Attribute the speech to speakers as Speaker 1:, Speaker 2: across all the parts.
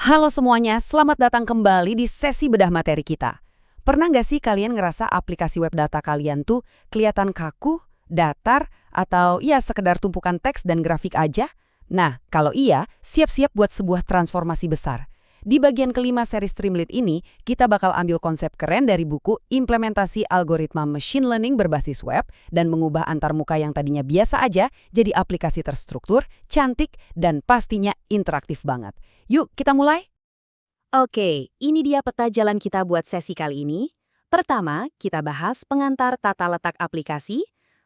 Speaker 1: Halo semuanya, selamat datang kembali di sesi bedah materi kita. Pernah nggak sih kalian ngerasa aplikasi web data kalian tuh kelihatan kaku, datar, atau ya sekedar tumpukan teks dan grafik aja? Nah, kalau iya, siap-siap buat sebuah transformasi besar. Di bagian kelima seri Streamlit ini, kita bakal ambil konsep keren dari buku Implementasi Algoritma Machine Learning Berbasis Web dan mengubah antarmuka yang tadinya biasa aja jadi aplikasi terstruktur, cantik, dan pastinya interaktif banget. Yuk, kita mulai!
Speaker 2: Oke, ini dia peta jalan kita buat sesi kali ini. Pertama, kita bahas pengantar tata letak aplikasi.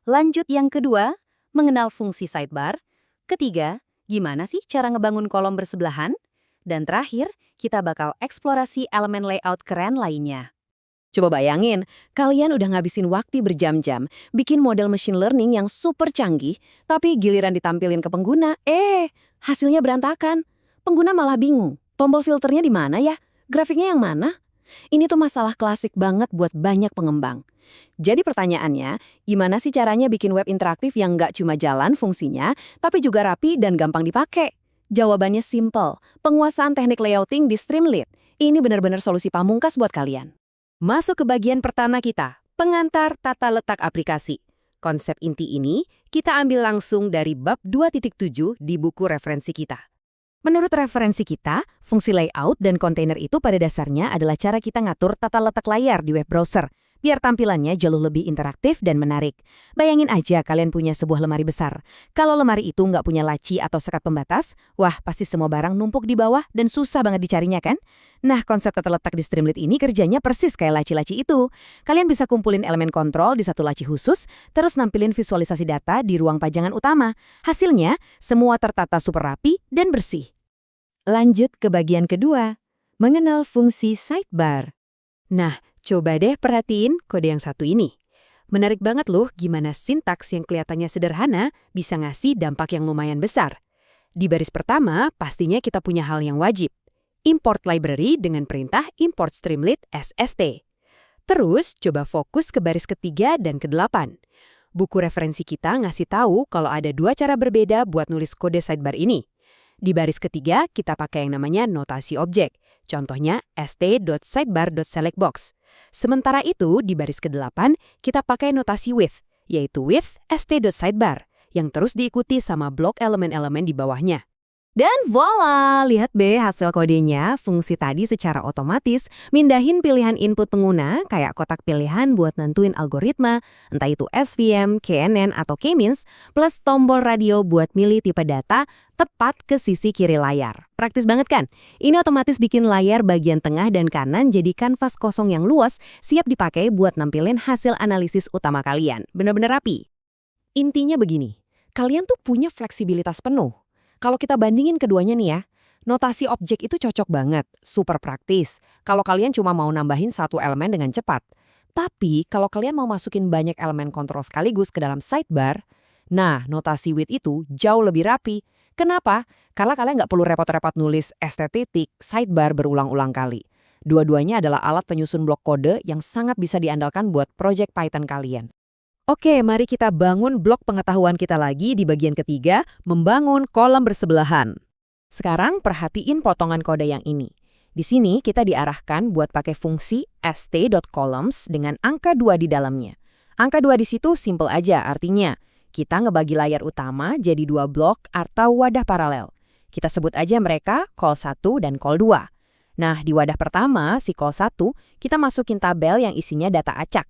Speaker 2: Lanjut yang kedua, mengenal fungsi sidebar. Ketiga, gimana sih cara ngebangun kolom bersebelahan? Dan terakhir, kita bakal eksplorasi elemen layout keren lainnya. Coba bayangin, kalian udah ngabisin waktu berjam-jam bikin model machine learning yang super canggih, tapi giliran ditampilin ke pengguna, hasilnya berantakan. Pengguna malah bingung. Tombol filternya di mana ya? Grafiknya yang mana? Ini tuh masalah klasik banget buat banyak pengembang. Jadi pertanyaannya, gimana sih caranya bikin web interaktif yang nggak cuma jalan fungsinya, tapi juga rapi dan gampang dipakai? Jawabannya simple, penguasaan teknik layouting di Streamlit. Ini benar-benar solusi pamungkas buat kalian. Masuk ke bagian pertama kita, pengantar tata letak aplikasi. Konsep inti ini kita ambil langsung dari bab 2.7 di buku referensi kita. Menurut referensi kita, fungsi layout dan kontainer itu pada dasarnya adalah cara kita ngatur tata letak layar di web browser, biar tampilannya jauh lebih interaktif dan menarik. Bayangin aja kalian punya sebuah lemari besar. Kalau lemari itu nggak punya laci atau sekat pembatas, wah pasti semua barang numpuk di bawah dan susah banget dicarinya kan? Nah, konsep tata letak di Streamlit ini kerjanya persis kayak laci-laci itu. Kalian bisa kumpulin elemen kontrol di satu laci khusus, terus nampilin visualisasi data di ruang pajangan utama. Hasilnya, semua tertata super rapi dan bersih. Lanjut ke bagian kedua, mengenal fungsi sidebar. Nah, coba deh perhatiin kode yang satu ini. Menarik banget loh gimana sintaks yang kelihatannya sederhana bisa ngasih dampak yang lumayan besar. Di baris pertama, pastinya kita punya hal yang wajib. Import library dengan perintah import streamlit SST. Terus, coba fokus ke baris ketiga dan ke-8. Buku referensi kita ngasih tahu kalau ada dua cara berbeda buat nulis kode sidebar ini. Di baris ketiga, kita pakai yang namanya notasi objek. Contohnya st.sidebar.selectbox. Sementara itu, di baris ke-8, kita pakai notasi with, yaitu with st.sidebar, yang terus diikuti sama blok elemen-elemen di bawahnya. Dan voila, lihat be hasil kodenya, fungsi tadi secara otomatis mindahin pilihan input pengguna kayak kotak pilihan buat nentuin algoritma, entah itu SVM, KNN, atau K-means, plus tombol radio buat milih tipe data tepat ke sisi kiri layar. Praktis banget kan? Ini otomatis bikin layar bagian tengah dan kanan jadi kanvas kosong yang luas, siap dipakai buat nampilin hasil analisis utama kalian. Bener-bener rapi. Intinya begini, kalian tuh punya fleksibilitas penuh. Kalau kita bandingin keduanya nih ya, notasi objek itu cocok banget, super praktis. Kalau kalian cuma mau nambahin satu elemen dengan cepat. Tapi kalau kalian mau masukin banyak elemen kontrol sekaligus ke dalam sidebar, nah notasi with itu jauh lebih rapi. Kenapa? Karena kalian nggak perlu repot-repot nulis estetik sidebar berulang-ulang kali. Dua-duanya adalah alat penyusun blok kode yang sangat bisa diandalkan buat project Python kalian. Oke, mari kita bangun blok pengetahuan kita lagi di bagian ketiga, membangun kolom bersebelahan. Sekarang perhatiin potongan kode yang ini. Di sini kita diarahkan buat pakai fungsi st.columns dengan angka 2 di dalamnya. Angka 2 di situ simple aja, artinya kita ngebagi layar utama jadi dua blok atau wadah paralel. Kita sebut aja mereka call 1 dan call 2. Nah, di wadah pertama, si call 1, kita masukin tabel yang isinya data acak.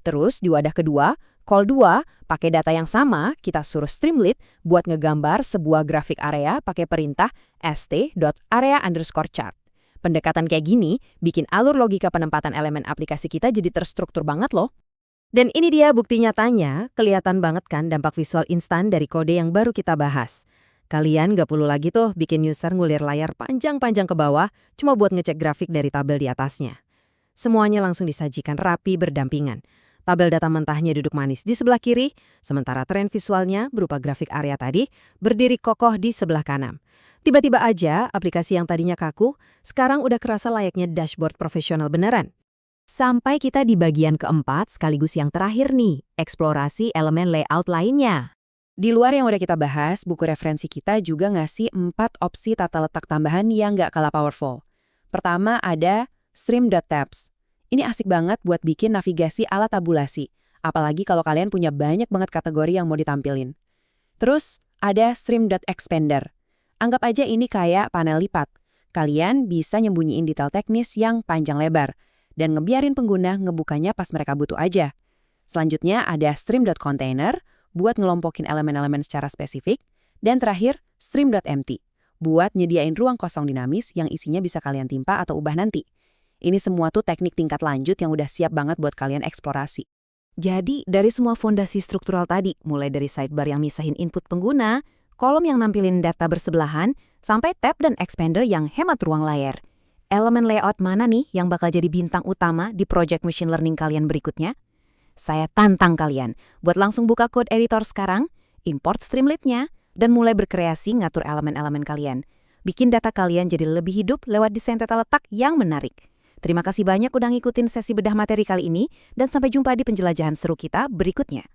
Speaker 2: Terus di wadah kedua, call 2, pakai data yang sama, kita suruh Streamlit buat ngegambar sebuah grafik area pakai perintah st.area_chart. Pendekatan kayak gini bikin alur logika penempatan elemen aplikasi kita jadi terstruktur banget loh. Dan ini dia bukti nyatanya, kelihatan banget kan dampak visual instan dari kode yang baru kita bahas. Kalian gak perlu lagi tuh bikin user ngulir layar panjang-panjang ke bawah cuma buat ngecek grafik dari tabel di atasnya. Semuanya langsung disajikan rapi berdampingan. Tabel data mentahnya duduk manis di sebelah kiri, sementara tren visualnya berupa grafik area tadi berdiri kokoh di sebelah kanan. Tiba-tiba aja, aplikasi yang tadinya kaku, sekarang udah kerasa layaknya dashboard profesional beneran. Sampai kita di bagian keempat sekaligus yang terakhir nih, eksplorasi elemen layout lainnya.
Speaker 1: Di luar yang udah kita bahas, buku referensi kita juga ngasih 4 opsi tata letak tambahan yang nggak kalah powerful. Pertama ada Stream.tabs. Ini asik banget buat bikin navigasi ala tabulasi, apalagi kalau kalian punya banyak banget kategori yang mau ditampilin. Terus ada Stream.expander. Anggap aja ini kayak panel lipat. Kalian bisa nyembunyiin detail teknis yang panjang lebar, dan ngebiarin pengguna ngebukanya pas mereka butuh aja. Selanjutnya ada Stream.container, buat ngelompokin elemen-elemen secara spesifik, dan terakhir Stream.empty, buat nyediain ruang kosong dinamis yang isinya bisa kalian timpa atau ubah nanti. Ini semua tuh teknik tingkat lanjut yang udah siap banget buat kalian eksplorasi.
Speaker 2: Jadi, dari semua fondasi struktural tadi, mulai dari sidebar yang misahin input pengguna, kolom yang nampilin data bersebelahan, sampai tab dan expander yang hemat ruang layar. Elemen layout mana nih yang bakal jadi bintang utama di project machine learning kalian berikutnya? Saya tantang kalian buat langsung buka code editor sekarang, import Streamlit-nya, dan mulai berkreasi ngatur elemen-elemen kalian. Bikin data kalian jadi lebih hidup lewat desain tata letak yang menarik. Terima kasih banyak udah ngikutin sesi bedah materi kali ini, dan sampai jumpa di penjelajahan seru kita berikutnya.